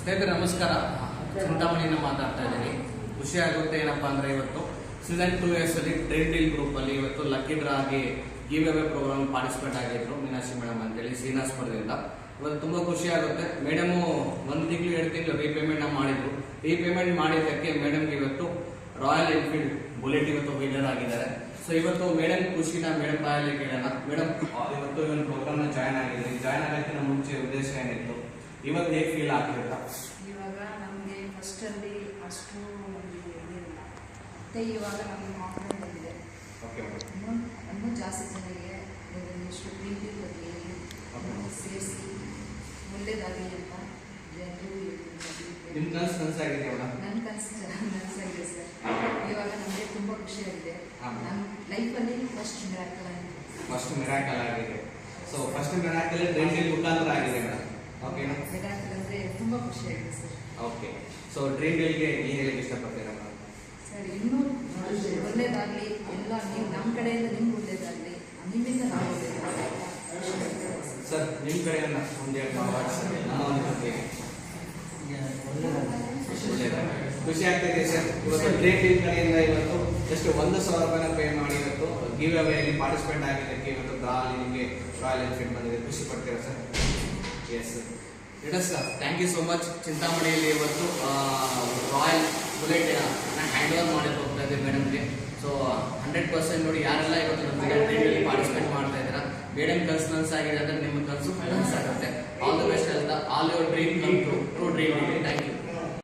ಸ್ನೇಹಿತರೆ ನಮಸ್ಕಾರ, ಚಿಂತಾಮಣಿಯಿಂದ ಮಾತಾಡ್ತಾ ಇದ್ದೀನಿ. ಖುಷಿ ಆಗುತ್ತೆ ಏನಪ್ಪಾ ಅಂದ್ರೆ ಇವತ್ತು ಸೀಸನ್ 2 ಅಲ್ಲಿ ಡ್ರೀಮ್ ಡೀಲ್ ಗ್ರೂಪ್ ಅಲ್ಲಿ ಇವತ್ತು ಲಕ್ಕಿ ಡ್ರಾ ಆಗಿ ಗಿವ್ ಅವೇ ಪ್ರೋಗ್ರಾಮ್ ಪಾರ್ಟಿಸಿಪೇಟ್ ಆಗಿದ್ರು ಮೀನಾಕ್ಷಿ ಮೇಡಮ್ ಅಂತೇಳಿ ಶ್ರೀನಿವಾಸಪುರದಿಂದ. ಇವತ್ತು ತುಂಬಾ ಖುಷಿ ಆಗುತ್ತೆ. ಮೇಡಮ್ 1 ತಿಂಗಳು 2 ತಿಂಗಳು ರೀಪೇಮೆಂಟ್ ಮಾಡಿದ್ರು. ರೀಪೇಮೆಂಟ್ ಮಾಡಿದ್ದಕ್ಕೆ ಮೇಡಮ್ಗೆ ಇವತ್ತು ರಾಯಲ್ ಎನ್ಫೀಲ್ಡ್ ಬುಲೆಟ್ ಇವತ್ತು ವಿನ್ನರ್ ಆಗಿದ್ದಾರೆ. ಸೊ ಇವತ್ತು ಮೇಡಮ್ ಖುಷಿನ ಮೇಡಮ್ ಬಾಯಲ್ಲಿ ಕೇಳೋಣ. ಮೇಡಮ್ ಇವತ್ತು ಇವನ್ ಪ್ರೋಗ್ರಾಮ್ ಜಾಯ್ನ್ ಆಗಿದ್ರಿ. ಜಾಯ್ನ್ ಆಗೋಕ್ಕಿಂತ ಮುಂಚೆ ಉದ್ದೇಶ ಏನಿತ್ತು? ಇವತ್ತು ಹೇಗೆ ಫೀಲ್ ಆಗ್ತಿಲ್ಲ? ಇವಾಗ ನಮಗೆ ಫಸ್ಟ್ ಅಲ್ಲಿ ಅಷ್ಟು ಇದಿಲ್ಲ, ಮತ್ತೆ ಇವಾಗ ನಮಗೆ ಕಾನ್ಫಿಡೆಂಟ್ ಬಂದಿದೆ. ಓಕೆ ಇನ್ನೂ ಜಾಸ್ತಿ ಜನರಿಗೆ ಇಷ್ಟು ಪ್ರೀತಿ ಬಗ್ಗೆ ಸೇರಿಸಿ ಒಳ್ಳೇದಾಗಲಿ ಅಂತ ಜನರು ನಿಮ್ಮ ಕನಸು ನನಸಾಗಿದೆ ಮೇಡಮ್? ನನ್ನ ಕನಸು ನನಸಾಗಿದೆ ಸರ್. ಇವಾಗ ನಮಗೆ ತುಂಬ ಖುಷಿಯಾಗಿದೆ. ಹಾಂ. ನಮ್ಮ ಲೈಫಲ್ಲಿ ಫಸ್ಟ್ ಮಿರಾಕಲ್ ಆಗಿದೆ. So first miracle dream deal ಮುಖಾಂತರ ಆಗಿದೆ ಮೇಡಮ್. ಓಕೆನಾ? ಮಿರಾಕಲ್ ಅಂದರೆ ತುಂಬ ಖುಷಿಯಾಗಿದೆ ಸರ್. ಓಕೆ. ಸೊ ಡ್ರೀಮ್ ಡೀಲ್ಗೆ ಏನು ಹೇಳಕ್ಕೆ ಇಷ್ಟಪಡ್ತೀರಾ ಮೇಡಮ್? ಸರ್ ಇನ್ನೂ ಒಳ್ಳೇದಾಗಲಿ, ಎಲ್ಲ ನೀವು ನಮ್ಮ ಕಡೆಯಿಂದ ನಿಮ್ಗೆ ಒಳ್ಳೇದಾಗಲಿ, ನಿಮ್ಮಿಂದ ನಾವು ಒಳ್ಳೇದಾಗಲಿ. ಸರ್ ನಿಮ್ಮ ಕಡೆಯಿಂದ ಒಂದೆರಡು ಮಾತಾಡಿ ಸರ್. ನಮ್ಮ ಒಂದು ಜೊತೆಗೆ ಖುಷಿ ಆಗ್ತಿದೆ ಸರ್. ಇವತ್ತು ಡ್ರೀಮ್ ಡೀಲ್ ಕಡೆಯಿಂದ ಇವತ್ತು ಜಸ್ಟ್ 1,000 ರೂಪಾಯಿನ ಪೇ ಮಾಡಿ ಇವತ್ತು ಗಿವ್ ಅವೇಲಿ ಪಾರ್ಟಿಸಿಪೇಟ್ ಆಗಿದ್ದಕ್ಕೆ ಇವತ್ತು ಡ್ರಾಲಿ ನಿಮಗೆ ರಾಯಲ್ ಎನ್ಫೀಲ್ಡ್ ಬಂದಿದೆ. ಖುಷಿ ಪಡ್ತೀರಾ sir? Yes sir, thank you so much. ಚಿಂತಾಮಣಿಯಲ್ಲಿ ಇವತ್ತು ರಾಯಲ್ ಬುಲೆಟ್ ಹ್ಯಾಂಡ್ ಓವರ್ ಮಾಡಿ ಹೋಗ್ತಾ ಇದ್ದೀವಿ ಮೇಡಮ್ಗೆ. ಸೊ 100% ನೋಡಿ ಯಾರೆಲ್ಲ ಇವತ್ತು ನಮ್ಮ ಡ್ರೀಮಲ್ಲಿ ಪಾರ್ಟಿಸಿಪೇಟ್ ಮಾಡ್ತಾ ಇದ್ದೀರಾ, ಮೇಡಮ್ ಕನಸು ನನಸಾಗಿದೆ ಅಂದರೆ ನಿಮ್ಮ ಕನಸು ನನಸಾಗುತ್ತೆ. ಆಲ್ ದ ಬೆಸ್ಟ್ ಅಂತ all your dream come true dream. Thank you.